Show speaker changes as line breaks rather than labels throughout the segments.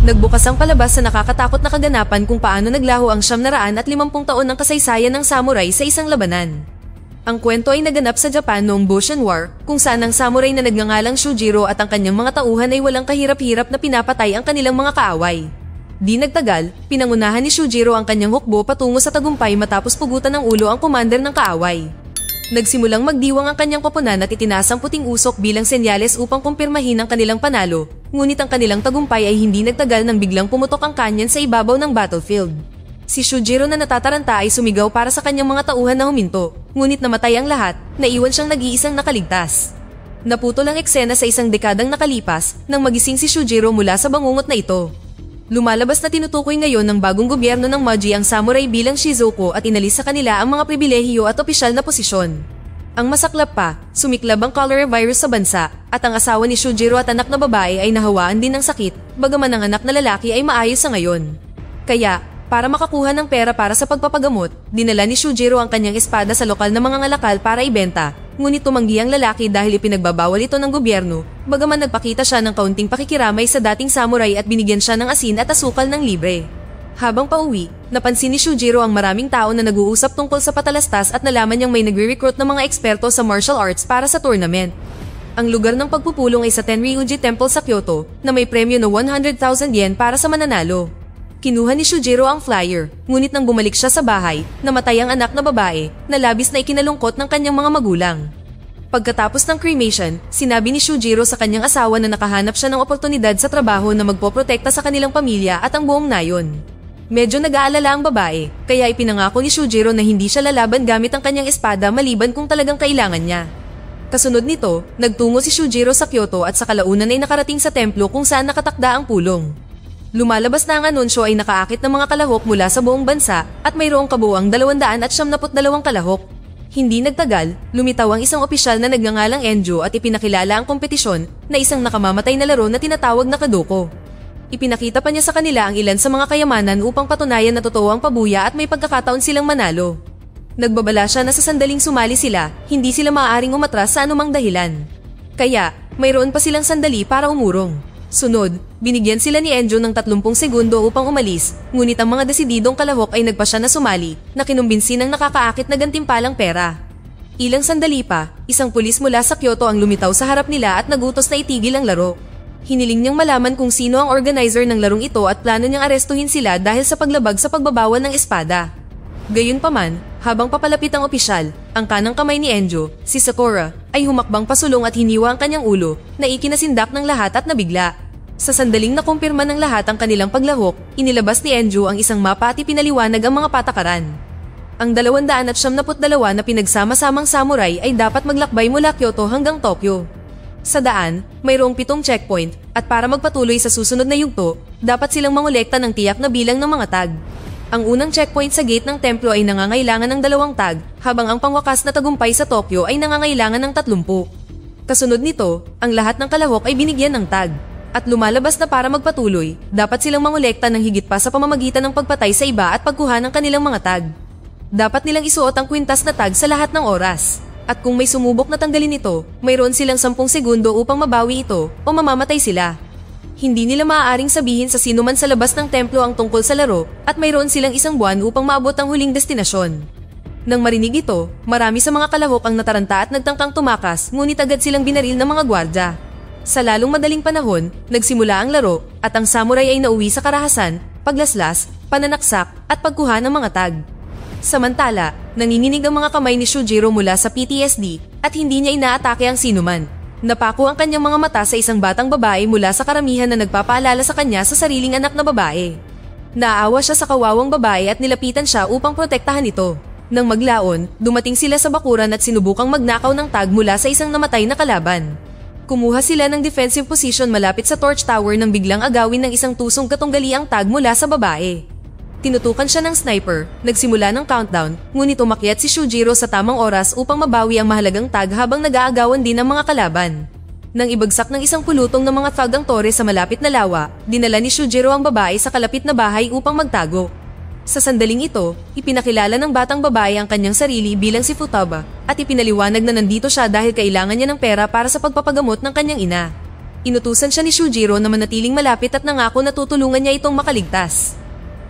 Nagbukas ang palabas sa nakakatakot na kaganapan kung paano naglaho ang 950 taon ng kasaysayan ng samurai sa isang labanan. Ang kwento ay naganap sa Japan noong Boshin War, kung saan ang samurai na nagngangalang Shujiro at ang kanyang mga tauhan ay walang kahirap-hirap na pinapatay ang kanilang mga kaaway. Di nagtagal, pinangunahan ni Shujiro ang kanyang hukbo patungo sa tagumpay matapos pugutan ng ulo ang commander ng kaaway. Nagsimulang magdiwang ang kanyang koponan at itinaas ang puting usok bilang senyales upang kumpirmahin ang kanilang panalo, ngunit ang kanilang tagumpay ay hindi nagtagal nang biglang pumutok ang kanyan sa ibabaw ng battlefield. Si Shujiro na natataranta ay sumigaw para sa kanyang mga tauhan na huminto, ngunit namatay ang lahat, naiwan siyang nag-iisang nakaligtas. Naputol ang eksena sa isang dekadang nakalipas nang magising si Shujiro mula sa bangungot na ito. Lumalabas na tinutukoy ngayon ng bagong gobyerno ng Meiji ang samurai bilang Shizuko at inalis sa kanila ang mga pribilehiyo at opisyal na posisyon. Ang masaklap pa, sumiklab ang cholera virus sa bansa at ang asawa ni Shujiro at anak na babae ay nahawaan din ng sakit, bagaman ang anak na lalaki ay maayos sa ngayon. Kaya, para makakuha ng pera para sa pagpapagamot, dinala ni Shujiro ang kanyang espada sa lokal na mga ngalakal para ibenta, ngunit tumanggi ang lalaki dahil ipinagbabawal ito ng gobyerno, bagaman nagpakita siya ng kaunting pakikiramay sa dating samurai at binigyan siya ng asin at asukal ng libre. Habang pauwi, napansin ni Shujiro ang maraming tao na nag-uusap tungkol sa patalastas at nalaman niyang may nagre-recruit ng mga eksperto sa martial arts para sa tournament. Ang lugar ng pagpupulong ay sa Tenryuji Temple sa Kyoto na may premyo na 100,000 yen para sa mananalo. Kinuha ni Shujiro ang flyer, ngunit nang bumalik siya sa bahay, namatay ang anak na babae na labis na ikinalungkot ng kanyang mga magulang. Pagkatapos ng cremation, sinabi ni Shujiro sa kanyang asawa na nakahanap siya ng oportunidad sa trabaho na magpoprotekta sa kanilang pamilya at ang buong nayon. Medyo nag-aalala ang babae, kaya ipinangako ni Shujiro na hindi siya lalaban gamit ang kanyang espada maliban kung talagang kailangan niya. Kasunod nito, nagtungo si Shujiro sa Kyoto at sa kalaunan ay nakarating sa templo kung saan nakatakda ang pulong. Lumalabas na ang anunsyo ay nakaakit ng mga kalahok mula sa buong bansa at mayroong kabuuang 272 kalahok. Hindi nagtagal, lumitaw ang isang opisyal na nagngangalang Enjo at ipinakilala ang kompetisyon na isang nakamamatay na laro na tinatawag na Kadoko. Ipinakita pa niya sa kanila ang ilan sa mga kayamanan upang patunayan na totoo ang pabuya at may pagkakataon silang manalo. Nagbabala siya na sa sandaling sumali sila, hindi sila maaaring umatras sa anumang dahilan. Kaya, mayroon pa silang sandali para umurong. Sunod, binigyan sila ni Enjo ng 30 segundo upang umalis, ngunit ang mga desididong kalahok ay nagpasya na sumali, na kinumbinsi ng nakakaakit na gantimpalang pera. Ilang sandali pa, isang pulis mula sa Kyoto ang lumitaw sa harap nila at nagutos na itigil ang laro. Hiniling niyang malaman kung sino ang organizer ng larong ito at plano niyang arestuhin sila dahil sa paglabag sa pagbabawal ng espada. Gayunpaman, habang papalapit ang opisyal, ang kanang kamay ni Enjo, si Sakura, ay humakbang pasulong at hiniwa ang kanyang ulo, na ikinasindak ng lahat at nabigla. Sa sandaling nakumpirma ng lahat ang kanilang paglahok, inilabas ni Enjo ang isang mapa at ipinaliwanag ang mga patakaran. Ang 272 na pinagsama-samang samurai ay dapat maglakbay mula Kyoto hanggang Tokyo. Sa daan, mayroong 7 checkpoint at para magpatuloy sa susunod na yugto, dapat silang mangolekta ng tiyak na bilang ng mga tag. Ang unang checkpoint sa gate ng templo ay nangangailangan ng 2 tag, habang ang pangwakas na tagumpay sa Tokyo ay nangangailangan ng 30. Kasunod nito, ang lahat ng kalahok ay binigyan ng tag. At lumalabas na para magpatuloy, dapat silang mangolekta ng higit pa sa pamamagitan ng pagpatay sa iba at pagkuha ng kanilang mga tag. Dapat nilang isuot ang kwintas na tag sa lahat ng oras. At kung may sumubok na tanggalin ito, mayroon silang 10 segundo upang mabawi ito o mamamatay sila. Hindi nila maaaring sabihin sa sino man sa labas ng templo ang tungkol sa laro at mayroon silang 1 buwan upang maabot ang huling destinasyon. Nang marinig ito, marami sa mga kalahok ang nataranta at nagtangkang tumakas ngunit agad silang binaril ng mga gwardya. Sa lalong madaling panahon, nagsimula ang laro at ang samurai ay nauwi sa karahasan, paglaslas, pananaksak at pagkuha ng mga tag. Samantala, nanginginig ang mga kamay ni Shujiro mula sa PTSD at hindi niya inaatake ang sinuman. Napako ang kanyang mga mata sa isang batang babae mula sa karamihan na nagpapaalala sa kanya sa sariling anak na babae. Naawa siya sa kawawang babae at nilapitan siya upang protektahan ito. Nang maglaon, dumating sila sa bakuran at sinubukang magnakaw ng tag mula sa isang namatay na kalaban. Kumuha sila ng defensive position malapit sa torch tower nang biglang agawin ng isang tusong katunggali ang tag mula sa babae. Tinutukan siya ng sniper, nagsimula ng countdown, ngunit umakyat si Shujiro sa tamang oras upang mabawi ang mahalagang tag habang nag-aagawan din ang mga kalaban. Nang ibagsak ng isang pulutong ng mga thug ang tore sa malapit na lawa, dinala ni Shujiro ang babae sa kalapit na bahay upang magtago. Sa sandaling ito, ipinakilala ng batang babae ang kanyang sarili bilang si Futaba at ipinaliwanag na nandito siya dahil kailangan niya ng pera para sa pagpapagamot ng kanyang ina. Inutusan siya ni Shujiro na manatiling malapit at nangako na tutulungan niya itong makaligtas.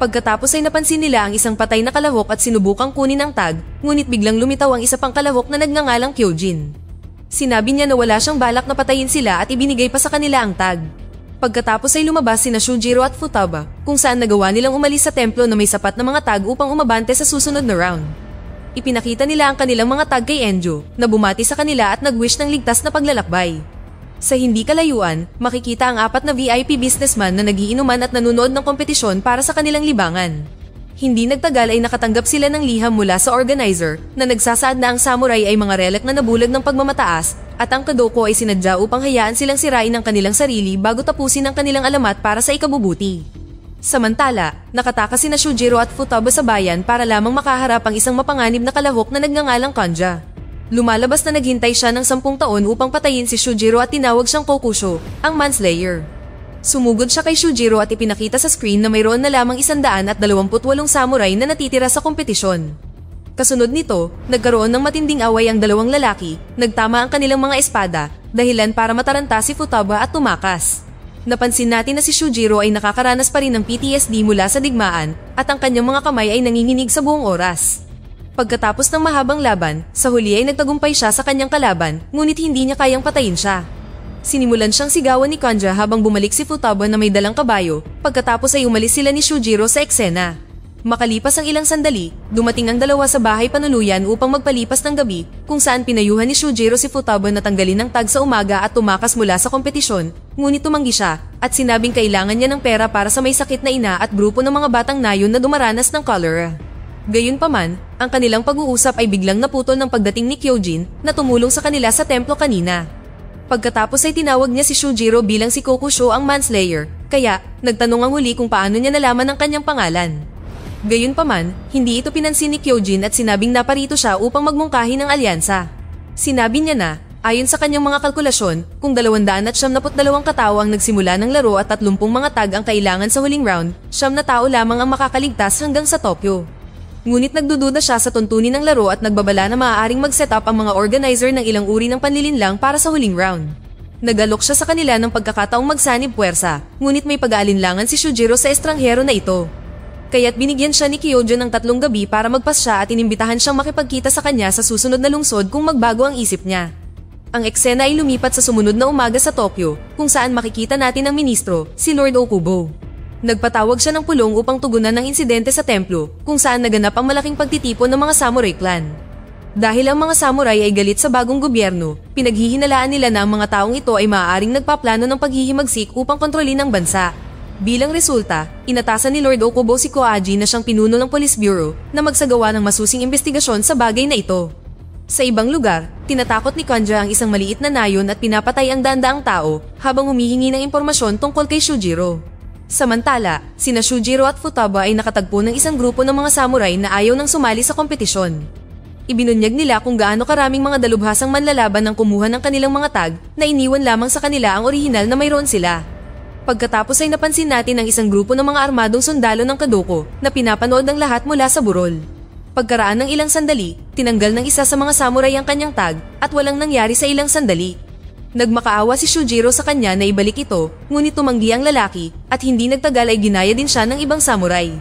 Pagkatapos ay napansin nila ang isang patay na kalahok at sinubukang kunin ang tag, ngunit biglang lumitaw ang isa pang kalahok na nagngangalang Kyojin. Sinabi niya na wala siyang balak na patayin sila at ibinigay pa sa kanila ang tag. Pagkatapos ay lumabas sina Shujiro at Futaba, kung saan nagawa nilang umalis sa templo na may sapat na mga tag upang umabante sa susunod na round. Ipinakita nila ang kanilang mga tag kay Enjo, na bumati sa kanila at nag-wish ng ligtas na paglalakbay. Sa hindi kalayuan, makikita ang 4 na VIP businessman na nagiinuman at nanonood ng kompetisyon para sa kanilang libangan. Hindi nagtagal ay nakatanggap sila ng liham mula sa organizer na nagsasaad na ang samurai ay mga relic na nabulag ng pagmamataas at ang Kadoko ay sinadya upang hayaan silang sirain ang kanilang sarili bago tapusin ang kanilang alamat para sa ikabubuti. Samantala, nakatakas sina Shujiro at Futaba sa bayan para lamang makaharap ang isang mapanganib na kalahok na nagngangalang Kanja. Lumalabas na naghintay siya ng 10 taon upang patayin si Shujiro at tinawag siyang Kokusho, ang Manslayer. Sumugod siya kay Shujiro at ipinakita sa screen na mayroon na lamang 128 samurai na natitira sa kompetisyon. Kasunod nito, nagkaroon ng matinding away ang dalawang lalaki, nagtama ang kanilang mga espada, dahilan para mataranta si Futaba at tumakas. Napansin natin na si Shujiro ay nakakaranas pa rin ng PTSD mula sa digmaan at ang kanyang mga kamay ay nanginginig sa buong oras. Pagkatapos ng mahabang laban, sa huli ay nagtagumpay siya sa kanyang kalaban, ngunit hindi niya kayang patayin siya. Sinimulan siyang sigawan ni Kanja habang bumalik si Futaba na may dalang kabayo, pagkatapos ay umalis sila ni Shujiro sa eksena. Makalipas ang ilang sandali, dumating ang dalawa sa bahay panuluyan upang magpalipas ng gabi, kung saan pinayuhan ni Shujiro si Futaba na tanggalin ang tag sa umaga at tumakas mula sa kompetisyon, ngunit tumanggi siya at sinabing kailangan niya ng pera para sa may sakit na ina at grupo ng mga batang nayon na dumaranas ng cholera. Gayunpaman, ang kanilang pag-uusap ay biglang naputol ng pagdating ni Kyojin na tumulong sa kanila sa templo kanina. Pagkatapos ay tinawag niya si Shujiro bilang si Kokusho ang Manslayer, kaya nagtanong ang huli kung paano niya nalaman ang kanyang pangalan. Gayunpaman, hindi ito pinansin ni Kyojin at sinabing naparito siya upang magmungkahi ng alyansa. Sinabi niya na, ayon sa kanyang mga kalkulasyon, kung 272 katao ang nagsimula ng laro at 30 mga tag ang kailangan sa huling round, 9 na tao lamang ang makakaligtas hanggang sa Tokyo. Ngunit nagdududa siya sa tuntunin ng laro at nagbabala na maaaring mag-set up ang mga organizer ng ilang uri ng panlilinlang para sa huling round. Nagalok siya sa kanila ng pagkakataong magsanib puwersa, ngunit may pag-aalinlangan si Shujiro sa estranghero na ito. Kaya't binigyan siya ni Kyojin ng 3 gabi para magpasya at inimbitahan siyang makipagkita sa kanya sa susunod na lungsod kung magbago ang isip niya. Ang eksena ay lumipat sa sumunod na umaga sa Tokyo, kung saan makikita natin ang ministro, si Lord Okubo. Nagpatawag siya ng pulong upang tugunan ng insidente sa templo, kung saan naganap ang malaking pagtitipon ng mga samurai clan. Dahil ang mga samurai ay galit sa bagong gobyerno, pinaghihinalaan nila na ang mga taong ito ay maaaring nagpaplano ng paghihimagsik upang kontrolin ang bansa. Bilang resulta, inatasan ni Lord Okubo si Koaji na siyang pinuno ng Police Bureau na magsagawa ng masusing investigasyon sa bagay na ito. Sa ibang lugar, tinatakot ni Kanja ang isang maliit na nayon at pinapatay ang danda-daang tao habang humihingi ng impormasyon tungkol kay Shujiro. Samantala, sina Shujiro at Futaba ay nakatagpo ng isang grupo ng mga samurai na ayaw nang sumali sa kompetisyon. Ibinunyag nila kung gaano karaming mga dalubhasang manlalaban ang kumuha ng kanilang mga tag na iniwan lamang sa kanila ang orihinal na mayroon sila. Pagkatapos ay napansin natin ang isang grupo ng mga armadong sundalo ng Kadoko na pinapanood ang lahat mula sa burol. Pagkaraan ng ilang sandali, tinanggal ng isa sa mga samurai ang kanyang tag at walang nangyari sa ilang sandali. Nagmakaawa si Shujiro sa kanya na ibalik ito, ngunit tumanggi ang lalaki at hindi nagtagal ay ginaya din siya ng ibang samurai.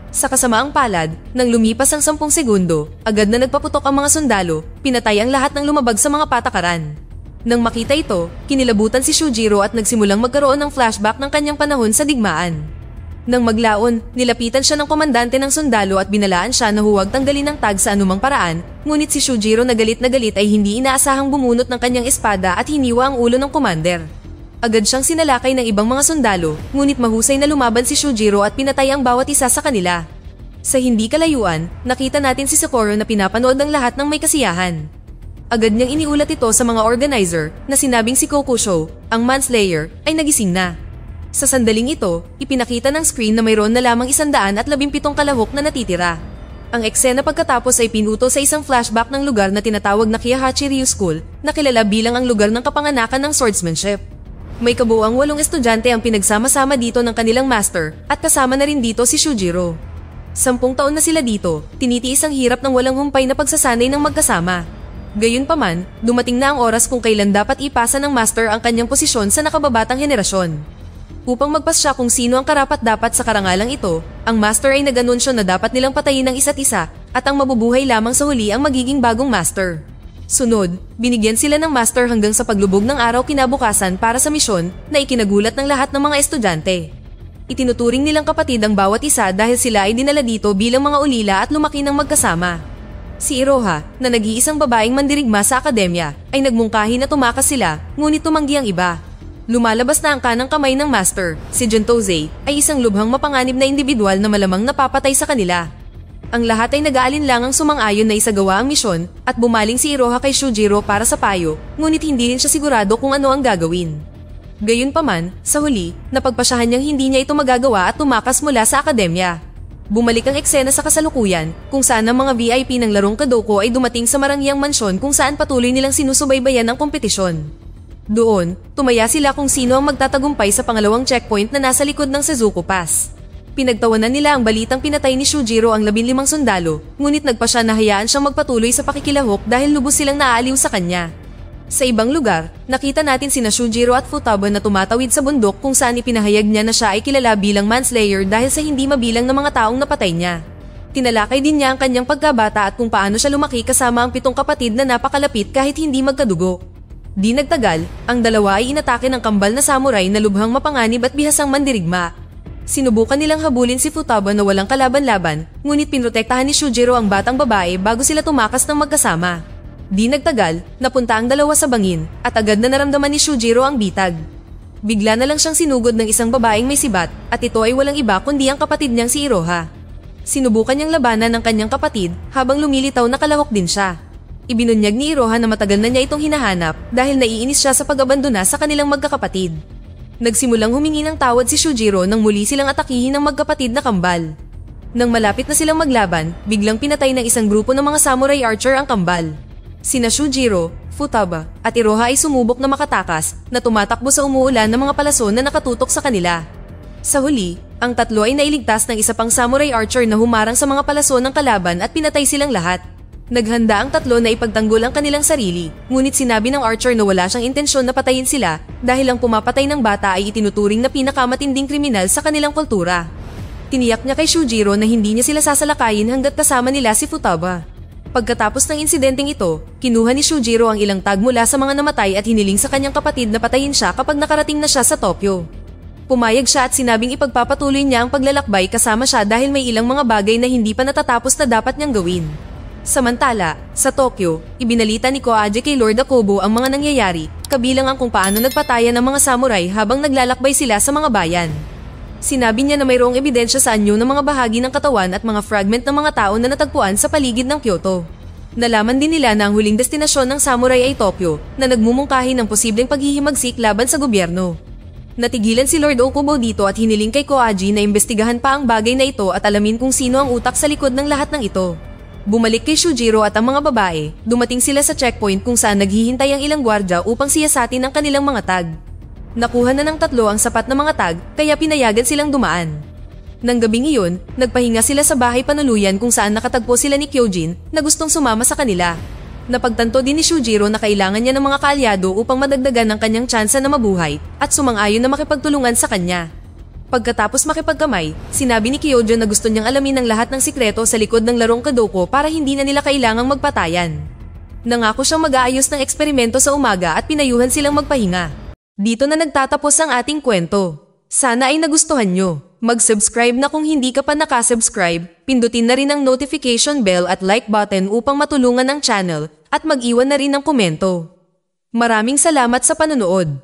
Sa kasamaang palad, nang lumipas ang 10 segundo, agad na nagpaputok ang mga sundalo, pinatay ang lahat ng lumabag sa mga patakaran. Nang makita ito, kinilabutan si Shujiro at nagsimulang magkaroon ng flashback ng kanyang panahon sa digmaan. Nang maglaon, nilapitan siya ng komandante ng sundalo at binalaan siya na huwag tanggalin ang tag sa anumang paraan, ngunit si Shujiro na galit ay hindi inaasahang bumunot ng kanyang espada at hiniwa ang ulo ng commander. Agad siyang sinalakay ng ibang mga sundalo, ngunit mahusay na lumaban si Shujiro at pinatay ang bawat isa sa kanila. Sa hindi kalayuan, nakita natin si Socorro na pinapanood ng lahat ng may kasiyahan. Agad niyang iniulat ito sa mga organizer na sinabing si Kokusho, ang Manslayer, ay nagising na. Sa sandaling ito, ipinakita ng screen na mayroon na lamang 117 kalahok na natitira. Ang eksena pagkatapos ay pinuto sa isang flashback ng lugar na tinatawag na Kiyohachi Ryu School na kilala bilang ang lugar ng kapanganakan ng swordsmanship. May kabuuang 8 estudyante ang pinagsama-sama dito ng kanilang master at kasama na rin dito si Shujiro. 10 taon na sila dito, tinitiis ang hirap ng walang humpay na pagsasanay ng magkasama. Gayunpaman, dumating na ang oras kung kailan dapat ipasa ng master ang kanyang posisyon sa nakababatang henerasyon. Upang magpasya kung sino ang karapat-dapat sa karangalang ito, ang master ay nag-anunsyo na dapat nilang patayin ang isa't isa at ang mabubuhay lamang sa huli ang magiging bagong master. Sunod, binigyan sila ng master hanggang sa paglubog ng araw kinabukasan para sa misyon na ikinagulat ng lahat ng mga estudyante. Itinuturing nilang kapatid ang bawat isa dahil sila ay dinala dito bilang mga ulila at lumaki ng magkasama. Si Iroha, na nag-iisang babaeng mandirigma sa akademya, ay nagmungkahi na tumakas sila, ngunit tumanggi ang iba. Lumalabas na ang kanang kamay ng master, si Juntose, ay isang lubhang mapanganib na individual na malamang napapatay sa kanila. Ang lahat ay nag-aalinlangang sumang-ayon na isagawa ang misyon at bumaling si Iroha kay Shujiro para sa payo, ngunit hindi rin siya sigurado kung ano ang gagawin. Gayunpaman, sa huli, napagpasyahan niyang hindi niya ito magagawa at tumakas mula sa akademya. Bumalik ang eksena sa kasalukuyan, kung saan ang mga VIP ng larong Kadoko ay dumating sa marangyang mansyon kung saan patuloy nilang sinusubaybayan ang kompetisyon. Doon, tumaya sila kung sino ang magtatagumpay sa pangalawang checkpoint na nasa likod ng Sezuko Pass. Pinagtawanan nila ang balitang pinatay ni Shujiro ang 15 sundalo, ngunit nagpa siya na hayaan siyang magpatuloy sa pakikilahok dahil lubos silang naaaliw sa kanya. Sa ibang lugar, nakita natin sina Shujiro at Futaba na tumatawid sa bundok kung saan ipinahayag niya na siya ay kilala bilang manslayer dahil sa hindi mabilang ng mga taong napatay niya. Tinalakay din niya ang kanyang pagkabata at kung paano siya lumaki kasama ang 7 kapatid na napakalapit kahit hindi magkadugo. Di nagtagal, ang dalawa ay inatake ng kambal na samurai na lubhang mapanganib at bihasang mandirigma. Sinubukan nilang habulin si Futaba na walang kalaban-laban, ngunit pinrotektahan ni Shujiro ang batang babae bago sila tumakas ng magkasama. Di nagtagal, napunta ang dalawa sa bangin at agad na naramdaman ni Shujiro ang bitag. Bigla na lang siyang sinugod ng isang babaeng may sibat at ito ay walang iba kundi ang kapatid niyang si Iroha. Sinubukan niyang labanan ng kanyang kapatid habang lumilitaw na kalahok din siya. Ibinunyag ni Iroha na matagal na niya itong hinahanap dahil naiinis siya sa pag-abandona sa kanilang magkakapatid. Nagsimulang humingi ng tawad si Shujiro nang muli silang atakihin ng magkapatid na kambal. Nang malapit na silang maglaban, biglang pinatay ng isang grupo ng mga samurai archer ang kambal. Sina Shujiro, Futaba, at Iroha ay sumubok na makatakas na tumatakbo sa umuulan ng mga palason na nakatutok sa kanila. Sa huli, ang tatlo ay nailigtas ng isa pang samurai archer na humarang sa mga palason ng kalaban at pinatay silang lahat. Naghanda ang tatlo na ipagtanggol ang kanilang sarili, ngunit sinabi ng archer na wala siyang intensyon na patayin sila dahil ang pumapatay ng bata ay itinuturing na pinakamatinding kriminal sa kanilang kultura. Tiniyak niya kay Shujiro na hindi niya sila sasalakayin hanggat kasama nila si Futaba. Pagkatapos ng insidenteng ito, kinuha ni Shujiro ang ilang tag mula sa mga namatay at hiniling sa kanyang kapatid na patayin siya kapag nakarating na siya sa Tokyo. Pumayag siya at sinabing ipagpapatuloy niya ang paglalakbay kasama siya dahil may ilang mga bagay na hindi pa natatapos na dapat niyang gawin. Samantala, sa Tokyo, ibinalita ni Koaji kay Lord Akobo ang mga nangyayari, kabilang ang kung paano nagpatayan ng mga samurai habang naglalakbay sila sa mga bayan. Sinabi niya na mayroong ebidensya sa anyo ng mga bahagi ng katawan at mga fragment ng mga tao na natagpuan sa paligid ng Kyoto. Nalaman din nila na ang huling destinasyon ng samurai ay Tokyo, na nagmumungkahi ng posibleng paghihimagsik laban sa gobyerno. Natigilan si Lord Okubo dito at hiniling kay Koaji na imbestigahan pa ang bagay na ito at alamin kung sino ang utak sa likod ng lahat ng ito. Bumalik kay Shujiro at ang mga babae, dumating sila sa checkpoint kung saan naghihintay ang ilang gwardya upang siyasatin ang kanilang mga tag. Nakuha na ng tatlo ang sapat na mga tag, kaya pinayagan silang dumaan. Nang gabing iyon, nagpahinga sila sa bahay panuluyan kung saan nakatagpo sila ni Kyojin na gustong sumama sa kanila. Napagtanto din ni Shujiro na kailangan niya ng mga kaalyado upang madagdagan ang kanyang tsansa na mabuhay at sumang-ayon na makipagtulungan sa kanya. Pagkatapos makipagkamay, sinabi ni Kyojin na gusto niyang alamin ang lahat ng sikreto sa likod ng larong Kadoko para hindi na nila kailangang magpatayan. Nangako siyang mag-aayos ng eksperimento sa umaga at pinayuhan silang magpahinga. Dito na nagtatapos ang ating kwento. Sana ay nagustuhan nyo. Mag-subscribe na kung hindi ka pa nakasubscribe, pindutin na rin ang notification bell at like button upang matulungan ang channel at mag-iwan na rin ng komento. Maraming salamat sa panonood.